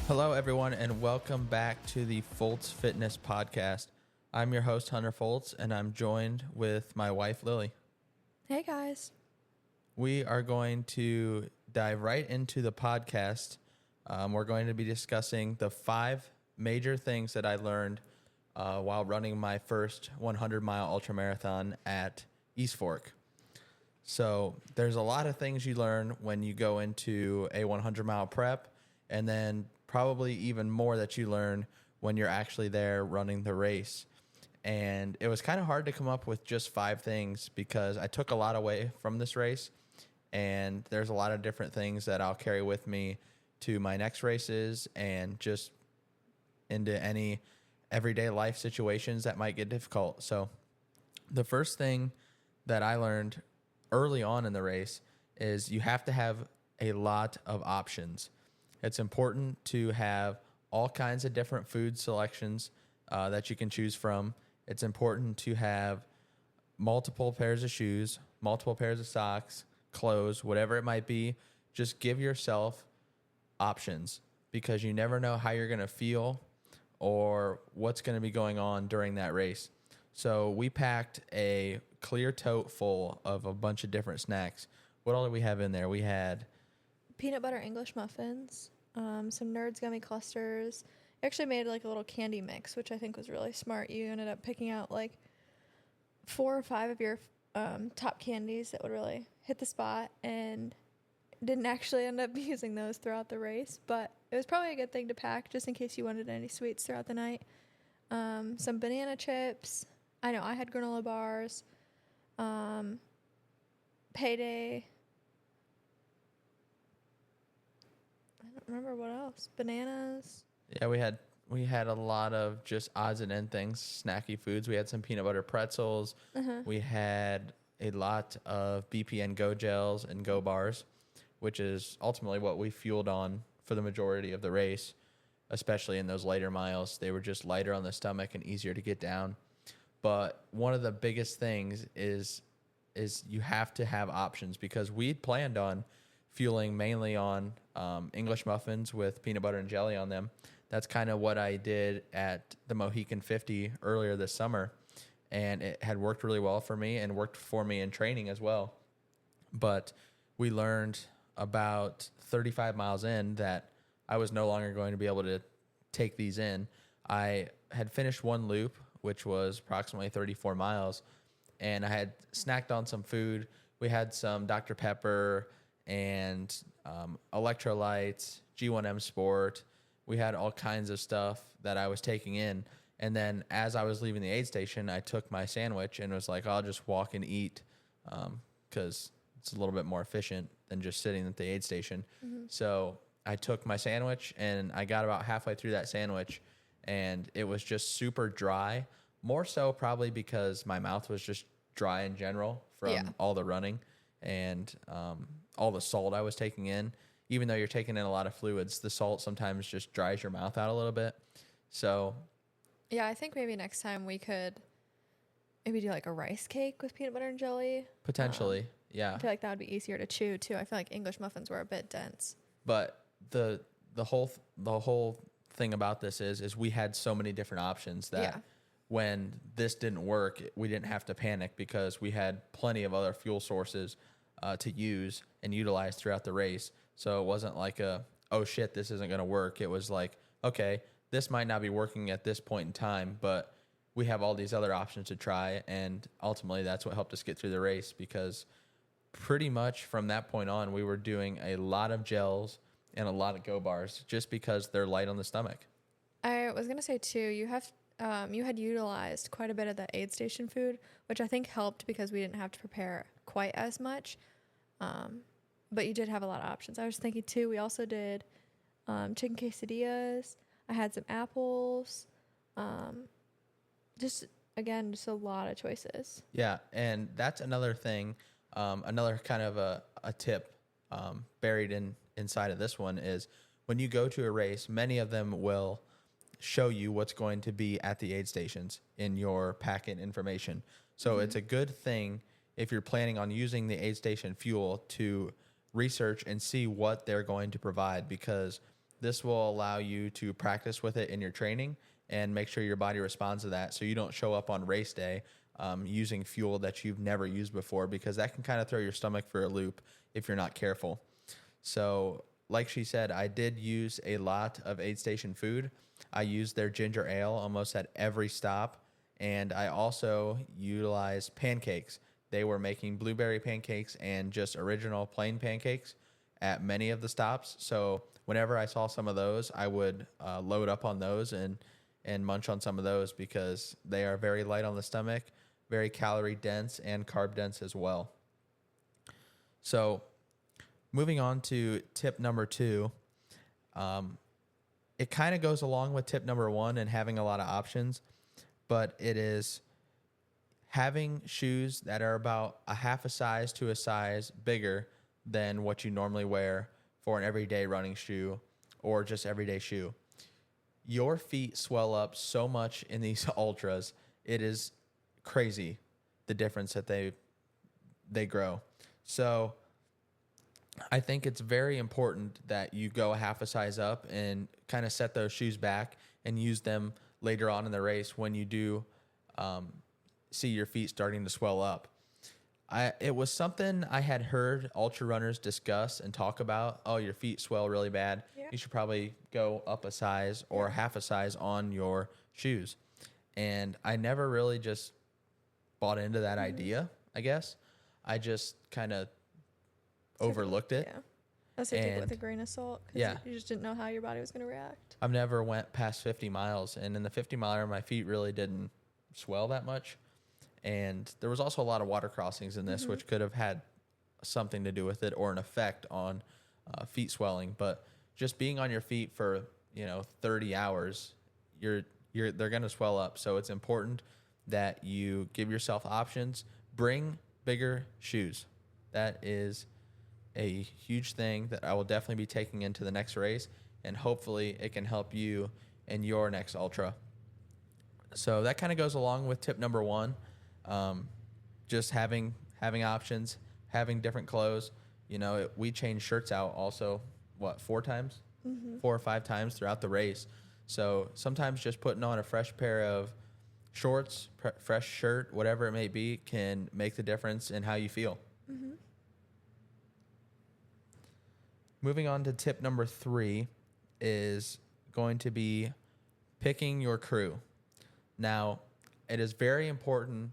Hello, everyone, and welcome back to the Foltz Fitness Podcast. I'm your host, Hunter Foltz, and I'm joined with my wife, Lilly. Hey, guys. We are going to dive right into the podcast. We're going to be discussing the 5 major things that I learned while running my first 100-mile ultramarathon at East Fork. So there's a lot of things you learn when you go into a 100-mile prep, and then probably even more that you learn when you're actually there running the race. And it was kind of hard to come up with just 5 things because I took a lot away from this race, and there's a lot of different things that I'll carry with me to my next races and just into any everyday life situations that might get difficult. So the first thing that I learned early on in the race is you have to have a lot of options. It's important to have all kinds of different food selections that you can choose from. It's important to have multiple pairs of shoes, multiple pairs of socks, clothes, whatever it might be. Just give yourself options because you never know how you're going to feel or what's going to be going on during that race. So we packed a clear tote full of a bunch of different snacks. What all did we have in there? We had Peanut butter English muffins, some Nerds gummy clusters. Actually made like a little candy mix, which I think was really smart. You ended up picking out like 4 or 5 of your top candies that would really hit the spot, and didn't actually end up using those throughout the race, but it was probably a good thing to pack just in case you wanted any sweets throughout the night. Some banana chips. I know I had granola bars. Payday. I don't remember what else. Bananas. Yeah, we had a lot of just odds and end things, snacky foods. We had some peanut butter pretzels. We had a lot of BPN Go gels and Go bars, which is ultimately what we fueled on for the majority of the race, especially in those later miles. They were just lighter on the stomach and easier to get down. But one of the biggest things is you have to have options because we'd planned on fueling mainly on English muffins with peanut butter and jelly on them. That's kind of what I did at the Mohican 50 earlier this summer, and it had worked really well for me and worked for me in training as well. But we learned about 35 miles in that I was no longer going to be able to take these in. I had finished one loop, which was approximately 34 miles, and I had snacked on some food. We had some Dr. Pepper and electrolytes, G1M Sport. We had all kinds of stuff that I was taking in. And then as I was leaving the aid station, I took my sandwich and was like, I'll just walk and eat because it's a little bit more efficient than just sitting at the aid station. So I took my sandwich and I got about halfway through that sandwich and it was just super dry. More so probably because my mouth was just dry in general from all the running and all the salt I was taking in. Even though you're taking in a lot of fluids, the salt sometimes just dries your mouth out a little bit. So yeah, I think maybe next time we could maybe do like a rice cake with peanut butter and jelly. Potentially, yeah. I feel like that would be easier to chew too. I feel like English muffins were a bit dense. But the whole thing about this is we had so many different options that when this didn't work, we didn't have to panic because we had plenty of other fuel sources to use and utilize throughout the race. So it wasn't like oh shit, this isn't going to work. It was like, okay, this might not be working at this point in time, but we have all these other options to try. And ultimately that's what helped us get through the race because pretty much from that point on, we were doing a lot of gels and a lot of Go bars just because they're light on the stomach. I was going to say too, you had utilized quite a bit of the aid station food, which I think helped because we didn't have to prepare quite as much. But you did have a lot of options. I was thinking too, we also did chicken quesadillas. I had some apples. Just a lot of choices. Yeah, and that's another thing, another kind of a tip buried inside of this one is when you go to a race, many of them will show you what's going to be at the aid stations in your packet information. So it's a good thing if you're planning on using the aid station fuel to research and see what they're going to provide, because this will allow you to practice with it in your training and make sure your body responds to that, so you don't show up on race day using fuel that you've never used before, because that can kind of throw your stomach for a loop if you're not careful. So like she said, I did use a lot of aid station food. I used their ginger ale almost at every stop. And I also utilized pancakes. They were making blueberry pancakes and just original plain pancakes at many of the stops. So whenever I saw some of those, I would load up on those and munch on some of those, because they are very light on the stomach, very calorie dense and carb dense as well. So moving on to tip number 2, it kind of goes along with tip number 1 and having a lot of options, but it is having shoes that are about a half a size to a size bigger than what you normally wear for an everyday running shoe or just everyday shoe. Your feet swell up so much in these ultras. It is crazy the difference that they grow. So I think it's very important that you go a half a size up and kind of set those shoes back and use them later on in the race when you do see your feet starting to swell up. It was something I had heard ultra runners discuss and talk about. Oh, your feet swell really bad. Yeah. You should probably go up a size or half a size on your shoes. And I never really just bought into that idea, I guess. I just kind of overlooked it. Yeah. I was take it with a grain of salt, because you just didn't know how your body was going to react. I've never went past 50 miles, and in the 50 miler, my feet really didn't swell that much. And there was also a lot of water crossings in this, which could have had something to do with it or an effect on feet swelling. But just being on your feet for 30 hours, they're going to swell up. So it's important that you give yourself options. Bring bigger shoes. That is a huge thing that I will definitely be taking into the next race, and hopefully it can help you in your next ultra. So that kind of goes along with tip number 1. Just having options, having different clothes. We change shirts out also, 4 times? 4 or 5 times throughout the race. So sometimes just putting on a fresh pair of shorts, fresh shirt, whatever it may be, can make the difference in how you feel. Moving on to tip number 3 is going to be picking your crew. Now, it is very important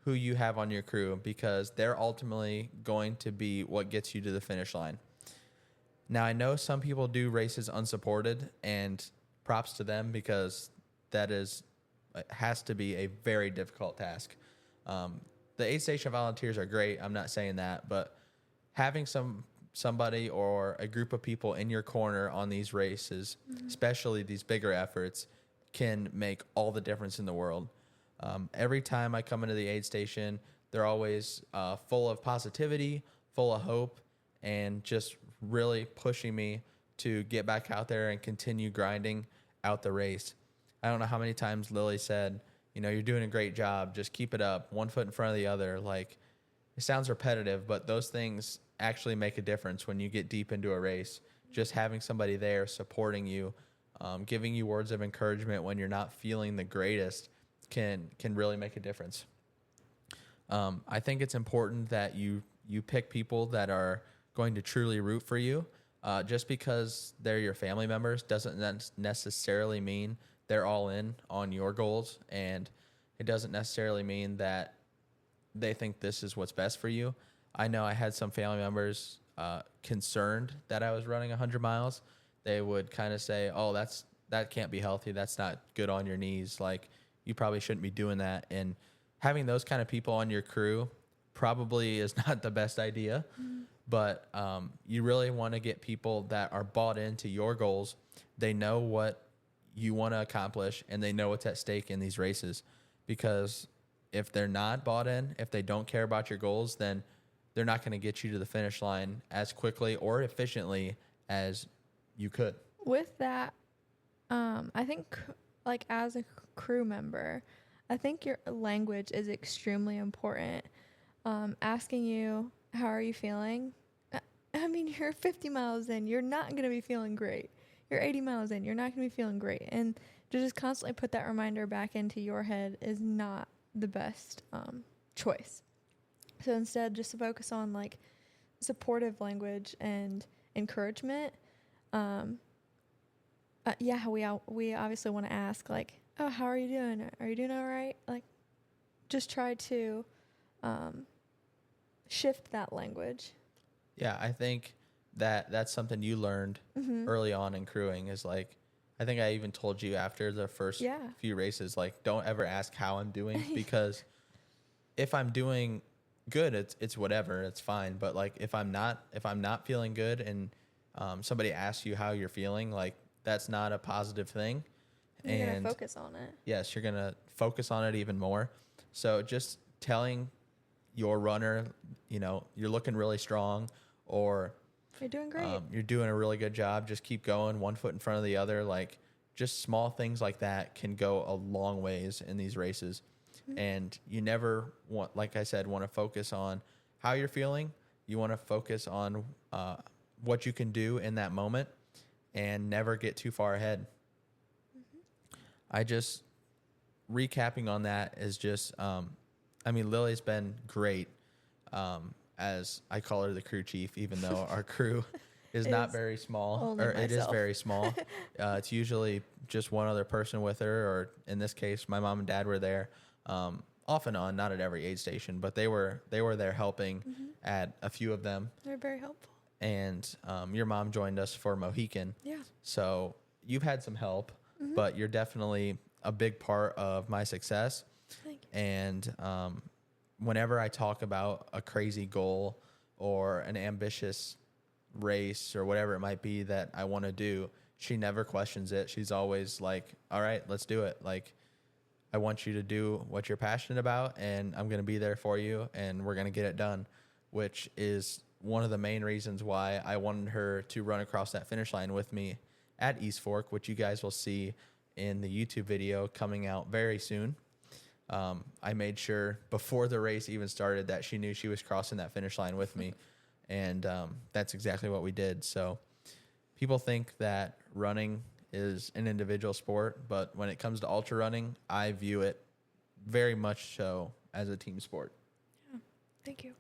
who you have on your crew, because they're ultimately going to be what gets you to the finish line. Now, I know some people do races unsupported, and props to them, because that has to be a very difficult task. The aid station volunteers are great. I'm not saying that, but having somebody or a group of people in your corner on these races, especially these bigger efforts, can make all the difference in the world. Every time I come into the aid station, they're always full of positivity, full of hope, and just really pushing me to get back out there and continue grinding out the race. I don't know how many times Lilly said, you're doing a great job. Just keep it up. One foot in front of the other. Like, it sounds repetitive, but those things actually make a difference when you get deep into a race. Just having somebody there supporting you, giving you words of encouragement when you're not feeling the greatest can really make a difference. I think it's important that you pick people that are going to truly root for you. Just because they're your family members doesn't necessarily mean they're all in on your goals, and it doesn't necessarily mean that they think this is what's best for you. I know I had some family members concerned that I was running 100 miles. They would kind of say, oh, that can't be healthy. That's not good on your knees. Like, you probably shouldn't be doing that. And having those kind of people on your crew probably is not the best idea. But you really want to get people that are bought into your goals. They know what you want to accomplish, and they know what's at stake in these races. Because if they're not bought in, if they don't care about your goals, then they're not going to get you to the finish line as quickly or efficiently as you could. With that, I think, like, as a crew member, I think your language is extremely important. Asking you, how are you feeling? I mean, you're 50 miles in. You're not going to be feeling great. You're 80 miles in. You're not going to be feeling great. And to just constantly put that reminder back into your head is not the best choice. So instead, just to focus on like supportive language and encouragement. We obviously want to ask like, oh, how are you doing? Are you doing all right? Like, just try to shift that language. Yeah, I think that's something you learned early on in crewing is like, I think I even told you after the first few races, like, don't ever ask how I'm doing because if I'm doing good, it's whatever, it's fine. But like, if I'm not feeling good and somebody asks you how you're feeling, like, that's not a positive thing. You're going to focus on it. Yes, you're going to focus on it even more. So just telling your runner, you're looking really strong, or you're doing great. You're doing a really good job. Just keep going, one foot in front of the other. Like, just small things like that can go a long ways in these races. And you never want, like I said, want to focus on how you're feeling. You want to focus on what you can do in that moment and never get too far ahead. I just, recapping on that is just, Lilly's been great. As I call her the crew chief, even though our crew is not very small, or it is very small. It's usually just one other person with her, or in this case, my mom and dad were there, off and on, not at every aid station, but they were there helping at a few of them. They're very helpful. And your mom joined us for Mohican. Yeah. So you've had some help, but you're definitely a big part of my success. Thank you. And whenever I talk about a crazy goal or an ambitious race or whatever it might be that I want to do, she never questions it. She's always like, all right, let's do it. Like, I want you to do what you're passionate about, and I'm going to be there for you, and we're going to get it done, which is one of the main reasons why I wanted her to run across that finish line with me at East Fork, which you guys will see in the YouTube video coming out very soon. I made sure before the race even started that she knew she was crossing that finish line with me. And that's exactly what we did. So people think that running is an individual sport, but when it comes to ultra running, I view it very much so as a team sport. Yeah, thank you.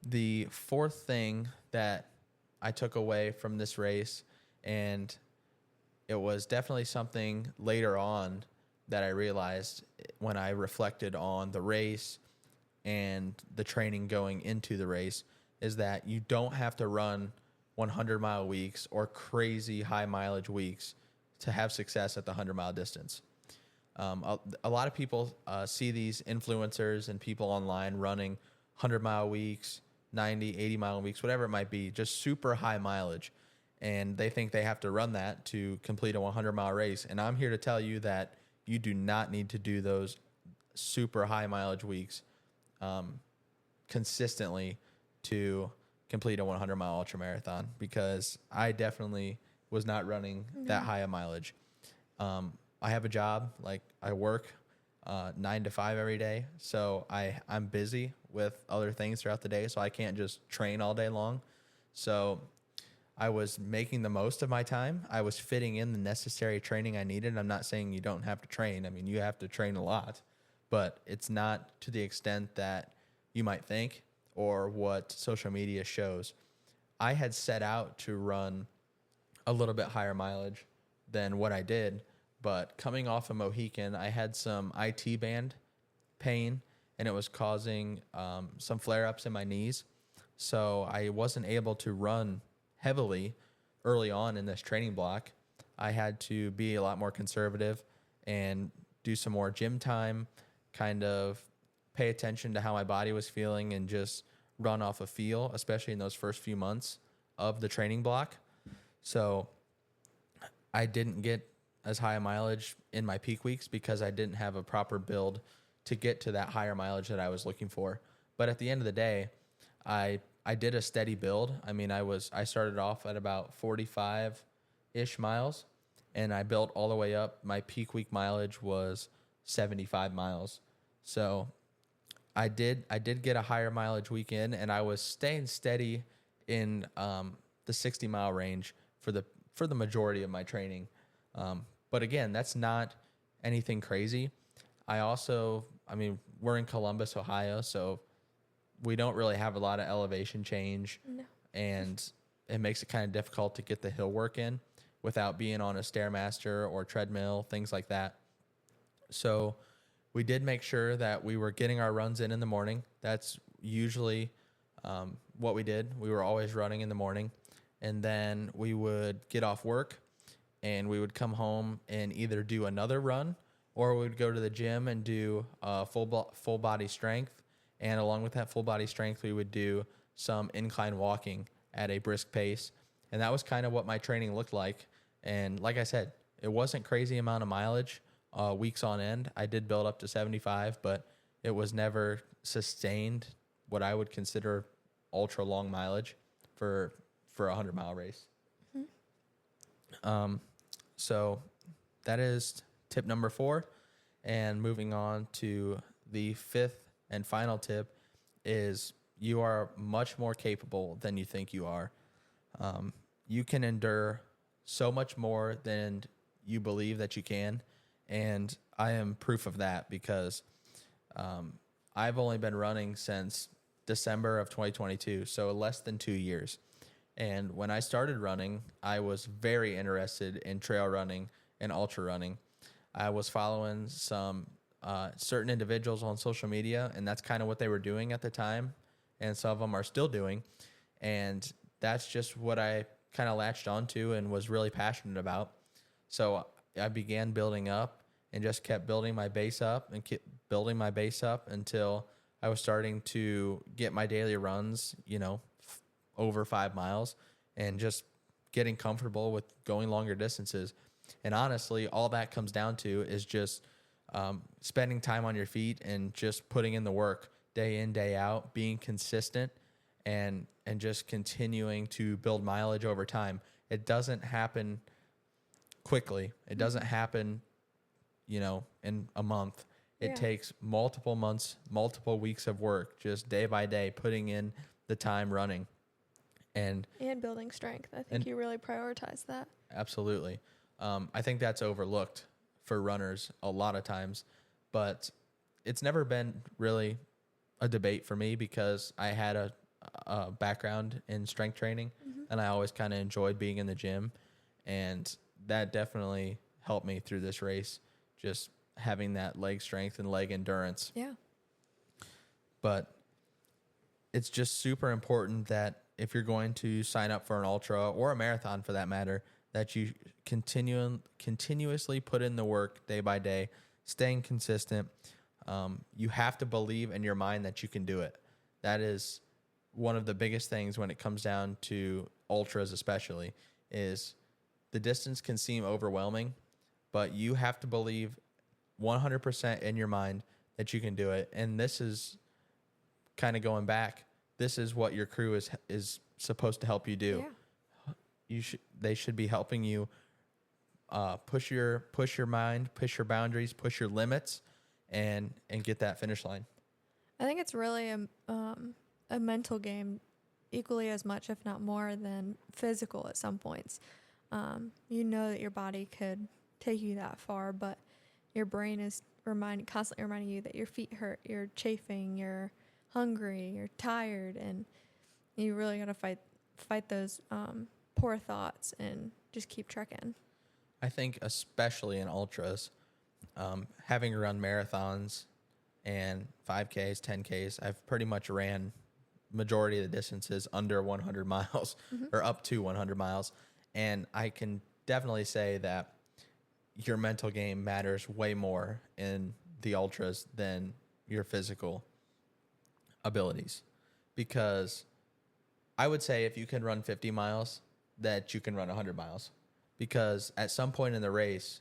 The fourth thing that I took away from this race, and it was definitely something later on that I realized when I reflected on the race and the training going into the race, is that you don't have to run 100-mile weeks or crazy high mileage weeks to have success at the 100-mile distance. A lot of people see these influencers and people online running 100-mile weeks, 90, 80-mile weeks, whatever it might be, just super high mileage. And they think they have to run that to complete a 100-mile race. And I'm here to tell you that you do not need to do those super high mileage weeks consistently to complete a 100-mile ultramarathon, because I definitely was not running that high a mileage. I have a job, like I work 9 to 5 every day, so I'm busy with other things throughout the day, so I can't just train all day long. So I was making the most of my time. I was fitting in the necessary training I needed. I'm not saying you don't have to train. I mean, you have to train a lot, but it's not to the extent that you might think or what social media shows. I had set out to run a little bit higher mileage than what I did, but coming off of Mohican, I had some IT band pain, and it was causing some flare-ups in my knees. So I wasn't able to run heavily early on in this training block. I had to be a lot more conservative and do some more gym time, kind of pay attention to how my body was feeling and just run off a feel, especially in those first few months of the training block. So I didn't get as high a mileage in my peak weeks because I didn't have a proper build to get to that higher mileage that I was looking for. But at the end of the day, I did a steady build. I mean, I started off at about 45-ish miles, and I built all the way up. My peak week mileage was 75 miles. So I did get a higher mileage weekend, and I was staying steady in the 60-mile range for for the majority of my training. But again, that's not anything crazy. We're in Columbus, Ohio, so we don't really have a lot of elevation change. No. And it makes it kind of difficult to get the hill work in without being on a Stairmaster or treadmill, things like that. So we did make sure that we were getting our runs in the morning. That's usually what we did. We were always running in the morning. And then we would get off work and we would come home and either do another run or we would go to the gym and do full body strength. And along with that full body strength, we would do some incline walking at a brisk pace. And that was kind of what my training looked like. And like I said, it wasn't crazy amount of mileage weeks on end. I did build up to 75, but it was never sustained what I would consider ultra long mileage for a 100-mile race. Mm-hmm. So that is tip number 4. And moving on to the 5th and final tip is you are much more capable than you think you are. You can endure so much more than you believe that you can. And I am proof of that because I've only been running since December of 2022, so less than 2 years. And when I started running, I was very interested in trail running and ultra running. I was following some certain individuals on social media, and that's kind of what they were doing at the time. And some of them are still doing. And that's just what I kind of latched onto and was really passionate about. So I began building up and just kept building my base up and kept building my base up until I was starting to get my daily runs, over 5 miles and just getting comfortable with going longer distances. And honestly, all that comes down to is just spending time on your feet and just putting in the work day in, day out, being consistent and just continuing to build mileage over time. It doesn't happen quickly. It doesn't happen, in a month. It takes multiple months, multiple weeks of work, just day by day, putting in the time running. And building strength. I think you really prioritize that. Absolutely. I think that's overlooked for runners a lot of times, but it's never been really a debate for me because I had a background in strength training, and I always kind of enjoyed being in the gym, and that definitely helped me through this race, just having that leg strength and leg endurance. Yeah. But it's just super important that if you're going to sign up for an ultra or a marathon for that matter, that you continuously put in the work day by day, staying consistent. You have to believe in your mind that you can do it. That is one of the biggest things when it comes down to ultras especially, is the distance can seem overwhelming, but you have to believe 100% in your mind that you can do it. And this is kind of going back. This is what your crew is supposed to help you do. Yeah. They should be helping you push your mind, push your boundaries, push your limits, and get that finish line. I think it's really a mental game, equally as much, if not more, than physical at some points. You know that your body could take you that far, but your brain is constantly reminding you that your feet hurt, you're chafing, you're hungry, you're tired, and you really got to fight those poor thoughts and just keep trekking. I think especially in ultras, having run marathons and 5Ks, 10Ks, I've pretty much ran majority of the distances under 100 miles or up to 100 miles. And I can definitely say that your mental game matters way more in the ultras than your physical abilities. Because I would say if you can run 50 miles, that you can run 100 miles. Because at some point in the race,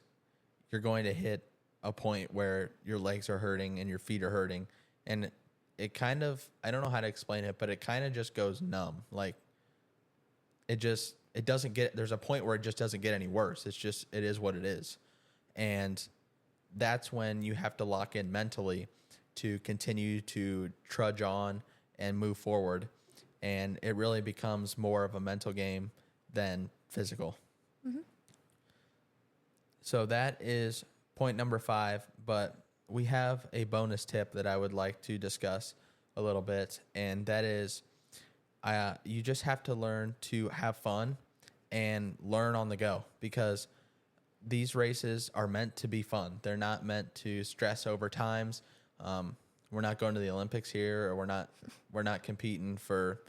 you're going to hit a point where your legs are hurting and your feet are hurting. And it kind of, I don't know how to explain it, but it kind of just goes numb. Like it doesn't get, there's a point where it just doesn't get any worse. It is what it is. And that's when you have to lock in mentally to continue to trudge on and move forward. And it really becomes more of a mental game than physical. Mm-hmm. So that is point number 5, but we have a bonus tip that I would like to discuss a little bit, and that is you just have to learn to have fun and learn on the go, because these races are meant to be fun. They're not meant to stress over times. We're not going to the Olympics here, or we're not competing for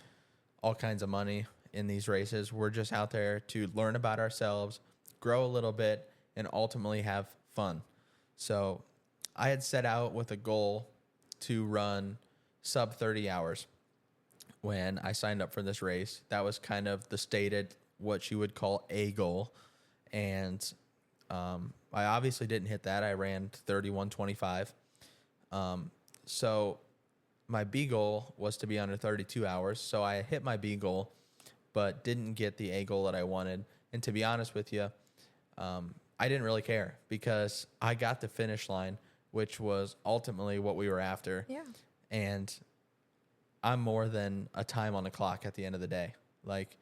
all kinds of money in these races. We're just out there to learn about ourselves, grow a little bit, and ultimately have fun. So I had set out with a goal to run sub 30 hours when I signed up for this race. That was kind of the stated, what you would call a goal. And I obviously didn't hit that. I ran 31:25. So my B goal was to be under 32 hours. So I hit my B goal, but didn't get the A goal that I wanted. And to be honest with you, I didn't really care, because I got the finish line, which was ultimately what we were after. Yeah. And I'm more than a time on the clock at the end of the day. Like,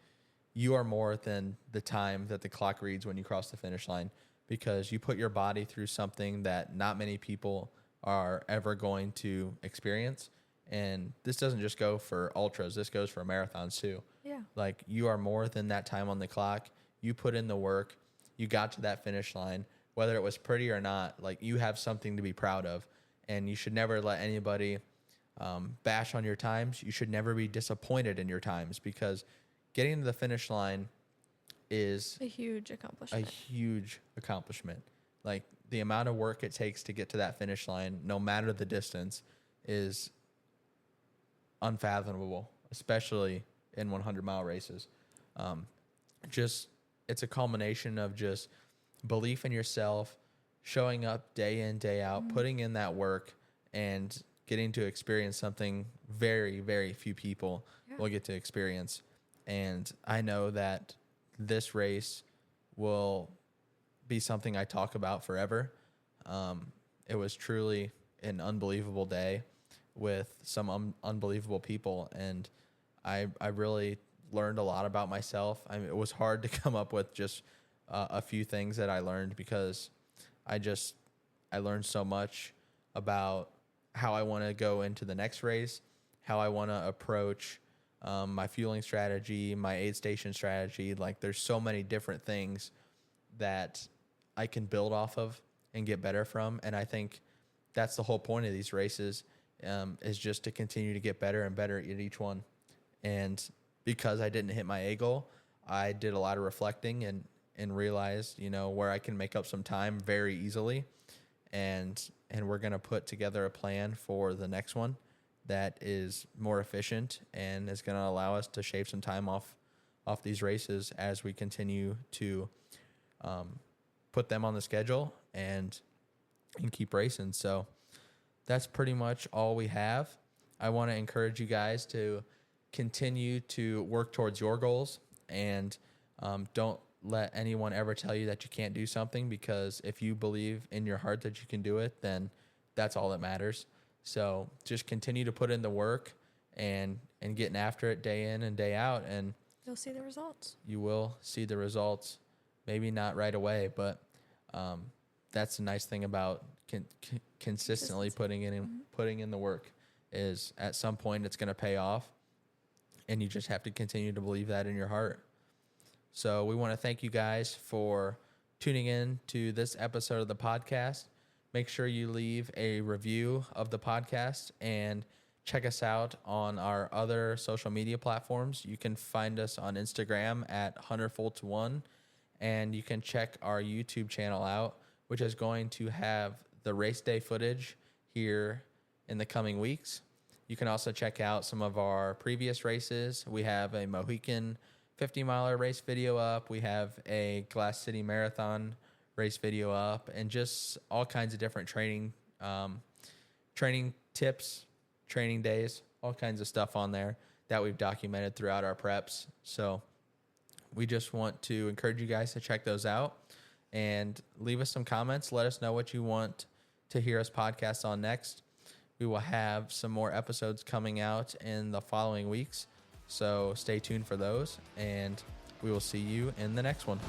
you are more than the time that the clock reads when you cross the finish line, because you put your body through something that not many people are ever going to experience. And this doesn't just go for ultras. This goes for marathons too. Yeah. Like, you are more than that time on the clock. You put in the work. You got to that finish line, whether it was pretty or not. Like, you have something to be proud of, and you should never let anybody bash on your times. You should never be disappointed in your times, because getting to the finish line is a huge accomplishment. Like, the amount of work it takes to get to that finish line, no matter the distance, is unfathomable, especially in 100-mile races. It's a culmination of just belief in yourself, showing up day in, day out, putting in that work, and getting to experience something very, very few people will get to experience. And I know that this race will be something I talk about forever. It was truly an unbelievable day with some unbelievable people, and I really learned a lot about myself. I mean, it was hard to come up with just a few things that I learned, because I learned so much about how I want to go into the next race, how I want to approach my fueling strategy, my aid station strategy. Like, there's so many different things that I can build off of and get better from. And I think that's the whole point of these races, is just to continue to get better and better at each one. And because I didn't hit my A goal, I did a lot of reflecting and realized, where I can make up some time very easily. And we're going to put together a plan for the next one that is more efficient and is going to allow us to shave some time off these races as we continue to put them on the schedule and keep racing. So that's pretty much all we have. I want to encourage you guys to continue to work towards your goals, and don't let anyone ever tell you that you can't do something, because if you believe in your heart that you can do it, then that's all that matters. So just continue to put in the work and getting after it day in and day out, and you'll see the results. You will see the results. Maybe not right away, but that's the nice thing about consistently putting in the work, is at some point it's going to pay off, and you just have to continue to believe that in your heart. So we want to thank you guys for tuning in to this episode of the podcast. Make sure you leave a review of the podcast and check us out on our other social media platforms. You can find us on Instagram at HunterFoltz1, and you can check our YouTube channel out, which is going to have the race day footage here in the coming weeks. You can also check out some of our previous races. We have a Mohican 50-miler race video up. We have a Glass City Marathon race video up, and just all kinds of different training tips, training days, all kinds of stuff on there that we've documented throughout our preps. So we just want to encourage you guys to check those out and leave us some comments. Let us know what you want to hear us podcast on next. We will have some more episodes coming out in the following weeks, so stay tuned for those, and we will see you in the next one.